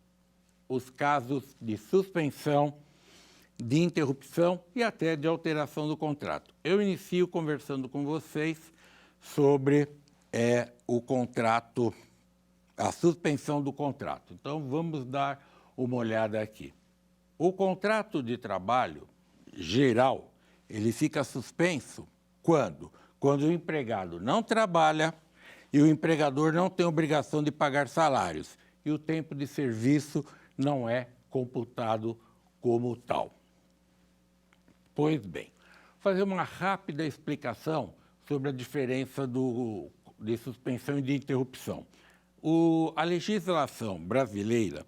os casos de suspensão, de interrupção e até de alteração do contrato. Eu inicio conversando com vocês sobre o contrato, a suspensão do contrato. Então, vamos dar uma olhada aqui. O contrato de trabalho geral, ele fica suspenso quando? Quando o empregado não trabalha e o empregador não tem obrigação de pagar salários e o tempo de serviço não é computado como tal. Pois bem, vou fazer uma rápida explicação sobre a diferença de suspensão e de interrupção. A legislação brasileira,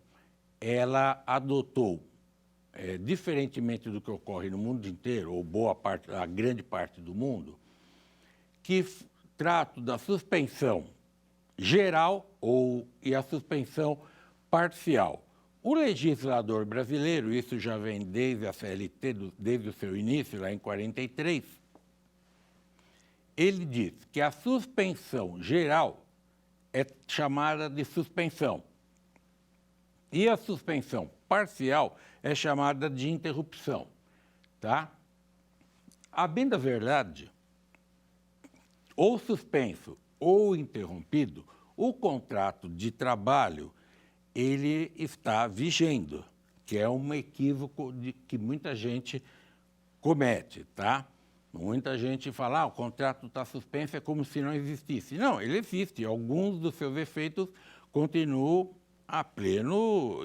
ela adotou, diferentemente do que ocorre no mundo inteiro, ou a grande parte do mundo, que trata da suspensão geral e a suspensão parcial. O legislador brasileiro, isso já vem desde a CLT, desde o seu início, lá em 43, ele diz que a suspensão geral é chamada de suspensão e a suspensão parcial é chamada de interrupção, tá? A bem da verdade, ou suspenso ou interrompido, o contrato de trabalho, ele está vigendo, que é um equívoco que muita gente comete, tá? Muita gente fala, o contrato está suspenso, é como se não existisse. Não, ele existe, alguns dos seus efeitos continuam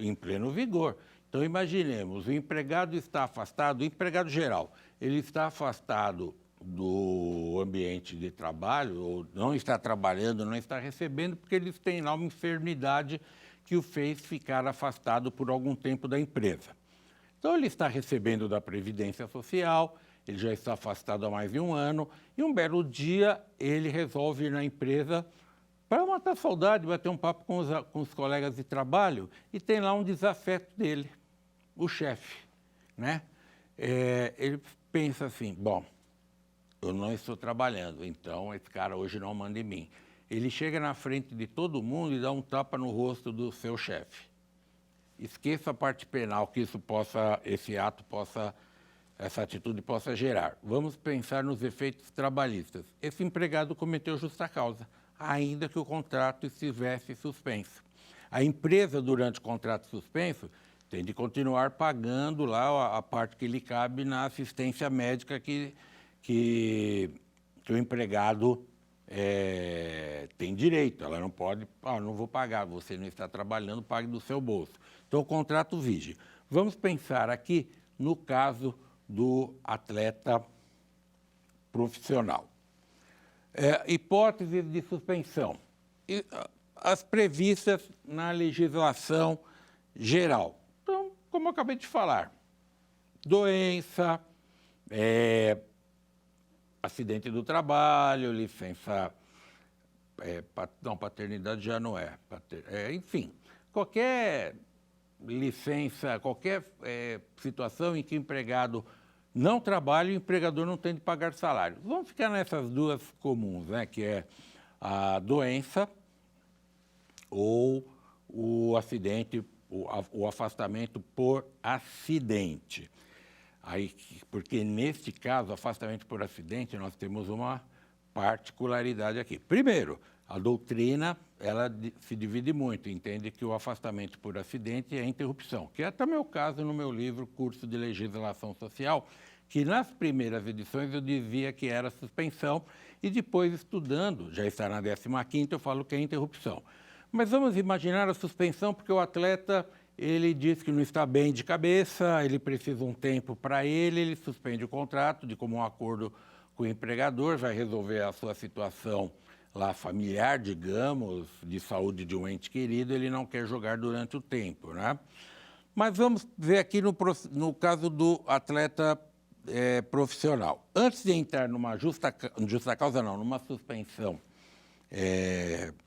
em pleno vigor. Então, imaginemos, o empregado está afastado, o empregado geral, ele está afastado do ambiente de trabalho, ou não está trabalhando, não está recebendo, porque eles têm lá uma enfermidade que o fez ficar afastado por algum tempo da empresa. Então, ele está recebendo da Previdência Social, ele já está afastado há mais de um ano, e um belo dia ele resolve ir na empresa para matar a saudade, bater um papo com os colegas de trabalho, e tem lá um desafeto dele, o chefe, né? Ele pensa assim, bom, eu não estou trabalhando, então esse cara hoje não manda em mim. Ele chega na frente de todo mundo e dá um tapa no rosto do seu chefe. Esqueça a parte penal que essa atitude possa gerar. Vamos pensar nos efeitos trabalhistas. Esse empregado cometeu justa causa, ainda que o contrato estivesse suspenso. A empresa, durante o contrato suspenso, tem de continuar pagando lá a parte que lhe cabe na assistência médica que o empregado tem direito. Ela não pode, não vou pagar, você não está trabalhando, pague do seu bolso. Então, o contrato vige. Vamos pensar aqui no caso do atleta profissional. Hipóteses de suspensão. As previstas na legislação geral. Então, como eu acabei de falar, doença, acidente do trabalho, licença... não, paternidade já não é. Enfim, qualquer licença, qualquer situação em que o empregado não trabalha e o empregador não tem de pagar salário. Vamos ficar nessas duas comuns, né, que é a doença ou o acidente, o afastamento por acidente. Aí, porque, neste caso, afastamento por acidente, nós temos uma particularidade aqui. Primeiro, a doutrina, ela se divide muito, entende que o afastamento por acidente é interrupção, que é até o meu caso no meu livro Curso de Legislação Social, que nas primeiras edições eu dizia que era suspensão, e depois, estudando, já está na 15ª, eu falo que é interrupção. Mas vamos imaginar a suspensão, porque o atleta, ele diz que não está bem de cabeça, ele precisa um tempo para ele suspende o contrato de comum acordo com o empregador, vai resolver a sua situação lá familiar, digamos, de saúde de um ente querido, ele não quer jogar durante o tempo, né? Mas vamos ver aqui no caso do atleta profissional. Antes de entrar numa justa causa, não, numa suspensão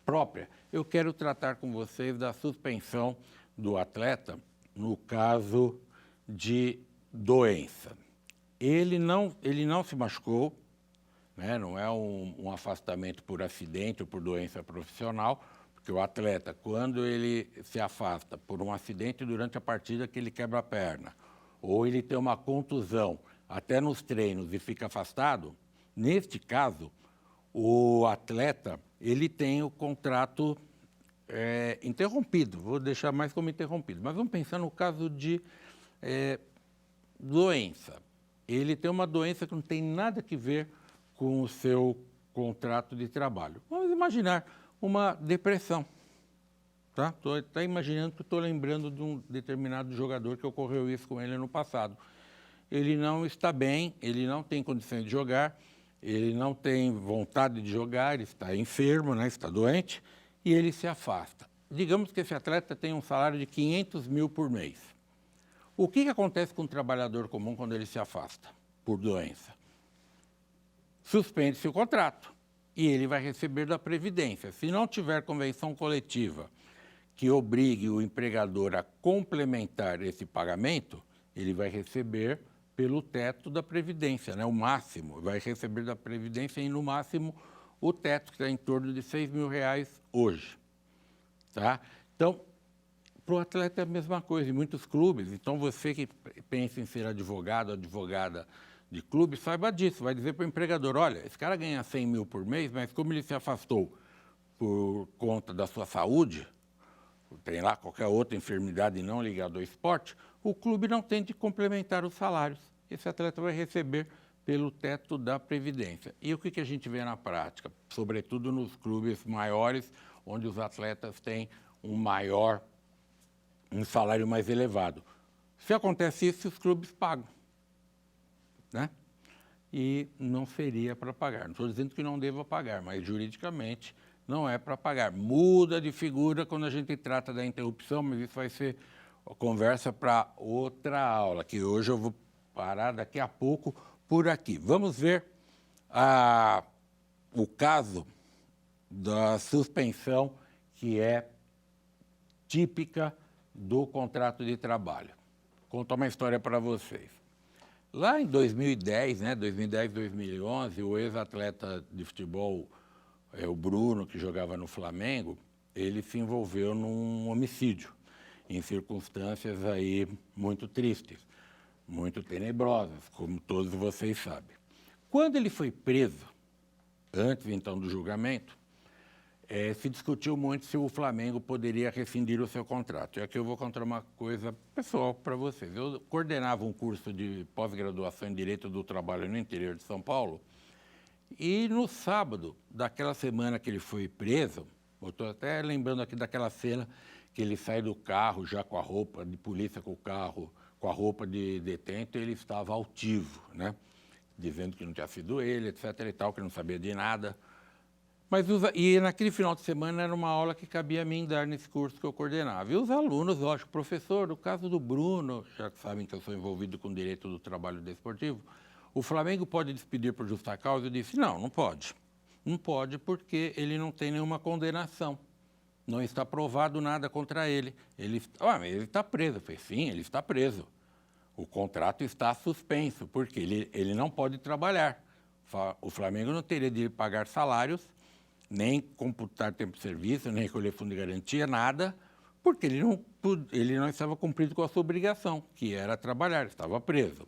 própria, eu quero tratar com vocês da suspensão do atleta no caso de doença. Ele não se machucou, né? Não é um afastamento por acidente ou por doença profissional, porque o atleta, quando ele se afasta por um acidente durante a partida que ele quebra a perna, ou ele tem uma contusão até nos treinos e fica afastado, neste caso, o atleta ele tem o contrato interrompido, vou deixar mais como interrompido, mas vamos pensar no caso de doença. Ele tem uma doença que não tem nada a ver com o seu contrato de trabalho. Vamos imaginar uma depressão. Tá? Estou imaginando que estou lembrando de um determinado jogador que ocorreu isso com ele no passado. Ele não está bem, ele não tem condições de jogar, ele não tem vontade de jogar, ele está enfermo, né? Está doente, e ele se afasta. Digamos que esse atleta tem um salário de 500 mil por mês. O que acontece com um trabalhador comum quando ele se afasta por doença? Suspende-se o contrato e ele vai receber da Previdência. Se não tiver convenção coletiva que obrigue o empregador a complementar esse pagamento, ele vai receber pelo teto da Previdência, né? O máximo, vai receber da Previdência e, no máximo, o teto, que está em torno de R$6 mil hoje. Tá? Então, para o atleta é a mesma coisa, em muitos clubes. Então, você que pensa em ser advogado, advogada de clube, saiba disso, vai dizer para o empregador, olha, esse cara ganha 100 mil por mês, mas como ele se afastou por conta da sua saúde, tem lá qualquer outra enfermidade não ligada ao esporte, o clube não tem de complementar os salários. Esse atleta vai receber pelo teto da Previdência. E o que a gente vê na prática? Sobretudo nos clubes maiores, onde os atletas têm um salário mais elevado. Se acontece isso, os clubes pagam, né? E não seria para pagar. Não estou dizendo que não deva pagar, mas juridicamente não é para pagar. Muda de figura quando a gente trata da interrupção, mas isso vai ser conversa para outra aula, que hoje eu vou parar daqui a pouco por aqui. Vamos ver o caso da suspensão que é típica do contrato de trabalho. Vou contar uma história para vocês. Lá em 2010, 2011, o ex-atleta de futebol, o Bruno, que jogava no Flamengo, ele se envolveu num homicídio, em circunstâncias aí muito tristes, muito tenebrosas, como todos vocês sabem. Quando ele foi preso, antes então do julgamento, se discutiu muito se o Flamengo poderia rescindir o seu contrato. E aqui eu vou contar uma coisa pessoal para vocês. Eu coordenava um curso de pós-graduação em Direito do Trabalho no interior de São Paulo, e no sábado daquela semana que ele foi preso, eu estou até lembrando aqui daquela cena que ele sai do carro já com a roupa de polícia, com o carro, com a roupa de detento, e ele estava altivo, né? Dizendo que não tinha sido ele, etc. e tal, que não sabia de nada. E naquele final de semana era uma aula que cabia a mim dar nesse curso que eu coordenava. E os alunos, lógico, professor, no caso do Bruno, já que sabem que eu sou envolvido com o direito do trabalho desportivo, o Flamengo pode despedir por justa causa? Eu disse, não, não pode. Não pode porque ele não tem nenhuma condenação. Não está provado nada contra ele. Ele está preso. Eu falei, sim, ele está preso. O contrato está suspenso, porque ele não pode trabalhar. O Flamengo não teria de pagar salários, nem computar tempo de serviço, nem recolher fundo de garantia, nada, porque ele não estava cumprindo com a sua obrigação, que era trabalhar, estava preso.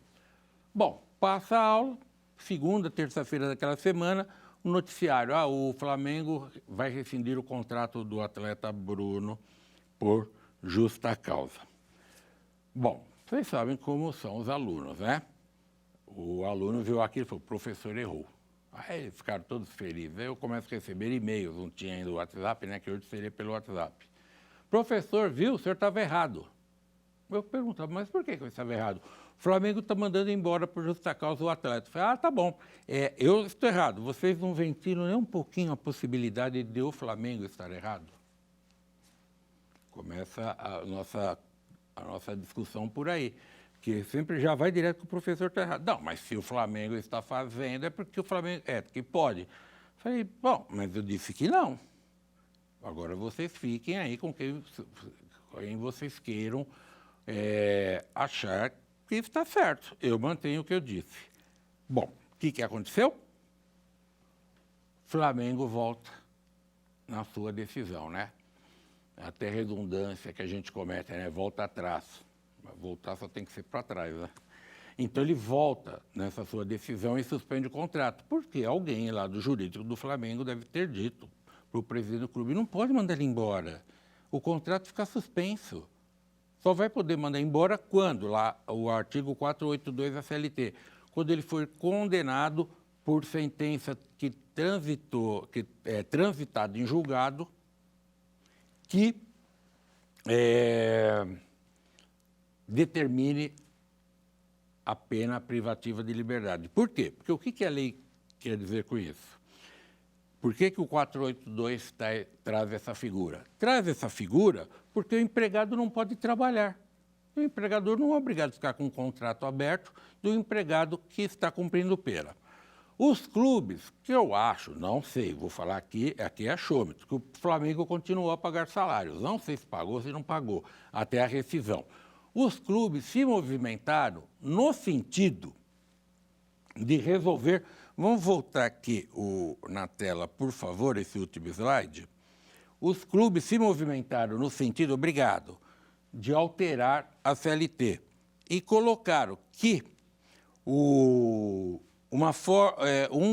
Bom, passa a aula, segunda, terça-feira daquela semana, o noticiário, o Flamengo vai rescindir o contrato do atleta Bruno por justa causa. Bom, vocês sabem como são os alunos, né? O aluno viu aquilo e falou, o professor errou. Aí ficaram todos felizes. Aí eu começo a receber e-mails, não tinha ainda o WhatsApp, né? Que hoje seria pelo WhatsApp. Professor, viu? O senhor estava errado. Eu perguntava, mas por que eu estava errado? O Flamengo está mandando embora por justa causa o atleta. Eu falei, tá bom. Eu estou errado. Vocês não ventilam nem um pouquinho a possibilidade de o Flamengo estar errado? Começa a nossa discussão por aí. Que sempre já vai direto que o professor está errado. Não, mas se o Flamengo está fazendo, é porque o Flamengo... porque pode. Falei, bom, mas eu disse que não. Agora vocês fiquem aí com quem vocês queiram achar que está certo. Eu mantenho o que eu disse. Bom, o que aconteceu? Flamengo volta na sua decisão, né? Até redundância que a gente comete, né? Volta atrás. Voltar só tem que ser para trás, né? Então ele volta nessa sua decisão e suspende o contrato. Porque alguém lá do jurídico do Flamengo deve ter dito para o presidente do clube, não pode mandar ele embora. O contrato fica suspenso. Só vai poder mandar embora quando, lá, o artigo 482 da CLT, quando ele for condenado por sentença transitada em julgado, que determine a pena privativa de liberdade. Por quê? Porque o que a lei quer dizer com isso? Por que o 482 traz essa figura? Traz essa figura porque o empregado não pode trabalhar. O empregador não é obrigado a ficar com um contrato aberto do empregado que está cumprindo pena. Os clubes, que eu acho, não sei, vou falar aqui é achômetro, que o Flamengo continuou a pagar salários. Não sei se pagou, se não pagou, até a rescisão. Os clubes se movimentaram no sentido de resolver... Vamos voltar aqui na tela, por favor, esse último slide. Os clubes se movimentaram no sentido, obrigado, de alterar a CLT e colocaram que um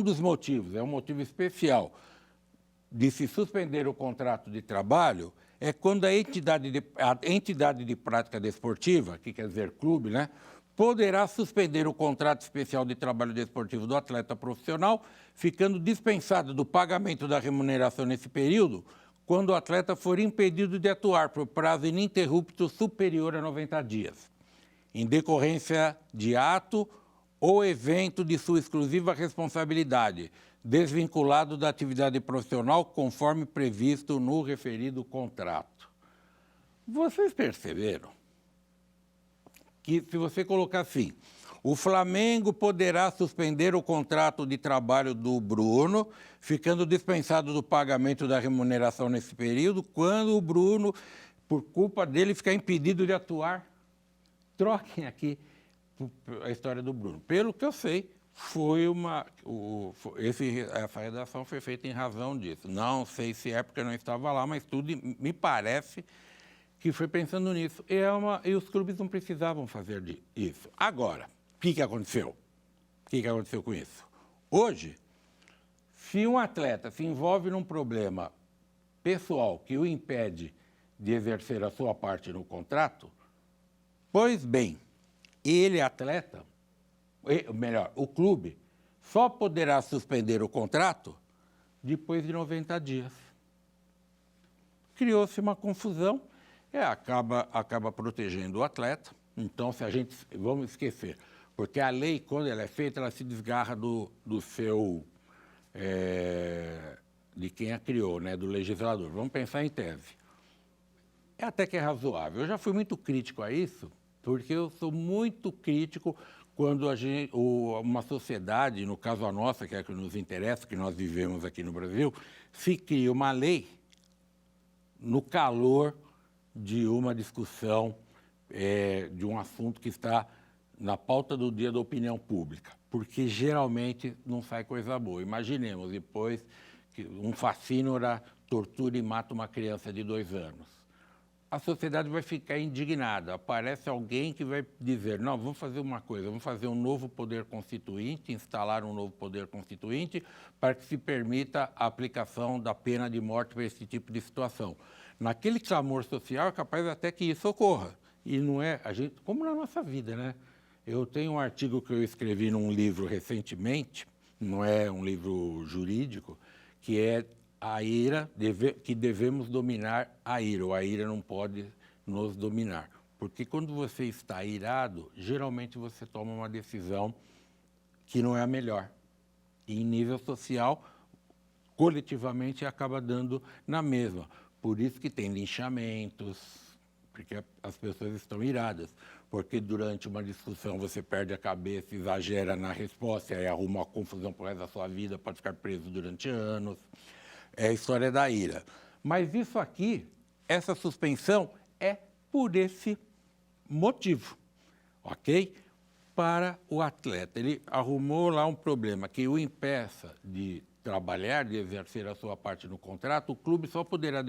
dos motivos, um motivo especial de se suspender o contrato de trabalho é quando a entidade de prática desportiva, que quer dizer clube, né, poderá suspender o contrato especial de trabalho desportivo do atleta profissional, ficando dispensado do pagamento da remuneração nesse período, quando o atleta for impedido de atuar por prazo ininterrupto superior a 90 dias, em decorrência de ato ou evento de sua exclusiva responsabilidade, desvinculado da atividade profissional conforme previsto no referido contrato. Vocês perceberam que, se você colocar assim, o Flamengo poderá suspender o contrato de trabalho do Bruno, ficando dispensado do pagamento da remuneração nesse período, quando o Bruno, por culpa dele, ficar impedido de atuar? Troquem aqui a história do Bruno. Pelo que eu sei, essa redação foi feita em razão disso. Não sei se é porque eu não estava lá, mas tudo me parece que foi pensando nisso. E os clubes não precisavam fazer isso. Agora, o que aconteceu? O que aconteceu com isso? Hoje, se um atleta se envolve num problema pessoal que o impede de exercer a sua parte no contrato, pois bem, ele, atleta, melhor, o clube, só poderá suspender o contrato depois de 90 dias. Criou-se uma confusão, acaba protegendo o atleta. Então, se a gente, vamos esquecer, porque a lei, quando ela é feita, ela se desgarra do seu, de quem a criou, né, do legislador. Vamos pensar em tese. Até que é razoável. Eu já fui muito crítico a isso, porque eu sou muito crítico quando uma sociedade, no caso a nossa, que é a que nos interessa, que nós vivemos aqui no Brasil, se cria uma lei no calor de uma discussão, de um assunto que está na pauta do dia da opinião pública, porque geralmente não sai coisa boa. Imaginemos depois que um facínora tortura e mata uma criança de 2 anos. A sociedade vai ficar indignada. Aparece alguém que vai dizer, não, vamos fazer uma coisa, vamos fazer um novo poder constituinte, instalar um novo poder constituinte para que se permita a aplicação da pena de morte para esse tipo de situação. Naquele clamor social é capaz até que isso ocorra. E não é, como na nossa vida, né? Eu tenho um artigo que eu escrevi num livro recentemente, não é um livro jurídico, que é a ira, que devemos dominar a ira, ou a ira não pode nos dominar. Porque quando você está irado, geralmente você toma uma decisão que não é a melhor. E em nível social, coletivamente, acaba dando na mesma. Por isso que tem linchamentos, porque as pessoas estão iradas. Porque durante uma discussão você perde a cabeça, exagera na resposta, aí arruma uma confusão pro resto da sua vida, pode ficar preso durante anos. É a história da ira. Mas isso aqui, essa suspensão, é por esse motivo, ok? Para o atleta. Ele arrumou lá um problema que o impeça de trabalhar, de exercer a sua parte no contrato, o clube só poderá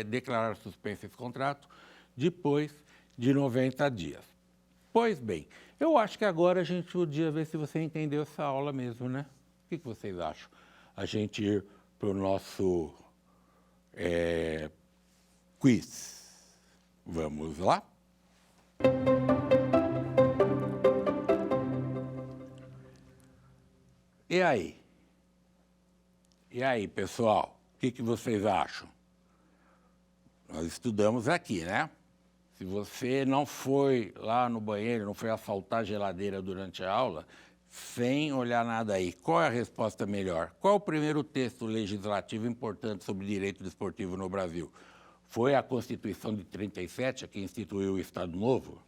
declarar suspenso esse contrato depois de 90 dias. Pois bem, eu acho que agora a gente podia ver se você entendeu essa aula mesmo, né? O que vocês acham? A gente ir para o nosso quiz. Vamos lá? E aí? E aí, pessoal? O que vocês acham? Nós estudamos aqui, né? Se você não foi lá no banheiro, não foi assaltar a geladeira durante a aula, sem olhar nada aí, qual é a resposta melhor? Qual é o primeiro texto legislativo importante sobre direito desportivo no Brasil? Foi a Constituição de 37, a que instituiu o Estado Novo?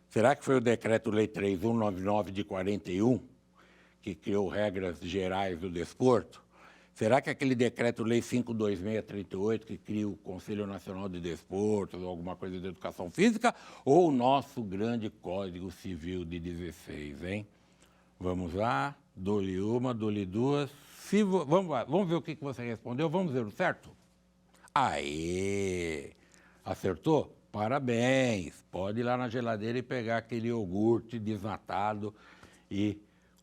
Será que foi o Decreto-Lei 3.199 de 41, que criou regras gerais do desporto? Será que aquele Decreto-Lei 5.2638, que cria o Conselho Nacional de Desportos, ou alguma coisa de educação física, ou o nosso grande Código Civil de 16, hein? Vamos lá, dou-lhe uma, dou-lhe duas. Vamos lá, vamos ver o que você respondeu, vamos ver o certo? Aê! Acertou? Parabéns! Pode ir lá na geladeira e pegar aquele iogurte desnatado e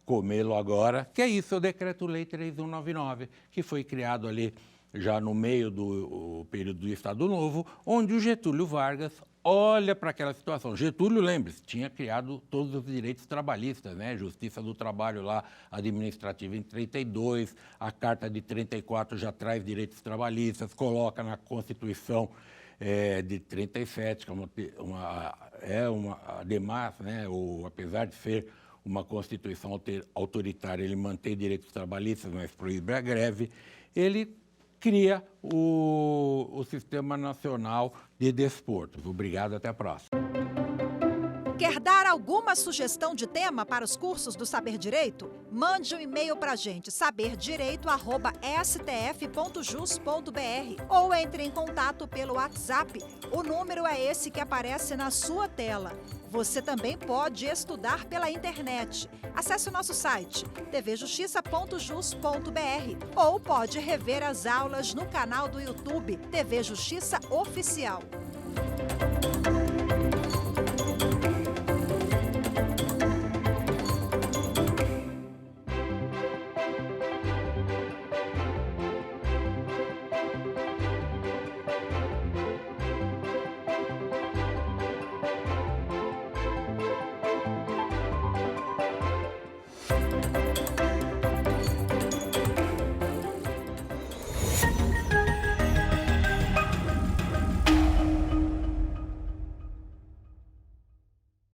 comê-lo agora, que é isso, o Decreto-Lei 3.199, que foi criado ali já no meio do período do Estado Novo, onde o Getúlio Vargas olha para aquela situação. Getúlio, lembre-se, tinha criado todos os direitos trabalhistas, né? Justiça do Trabalho lá, administrativa em 32, a Carta de 34 já traz direitos trabalhistas, coloca na Constituição de 37, que ademais, né? Apesar de ser uma Constituição autoritária, ele mantém direitos trabalhistas, mas proíbe a greve, ele cria o Sistema Nacional de Desportos. Obrigado, até a próxima. Quer dar alguma sugestão de tema para os cursos do Saber Direito? Mande um e-mail para a gente, saberdireito@stf.jus.br, ou entre em contato pelo WhatsApp. O número é esse que aparece na sua tela. Você também pode estudar pela internet. Acesse o nosso site tvjustiça.jus.br ou pode rever as aulas no canal do YouTube TV Justiça Oficial.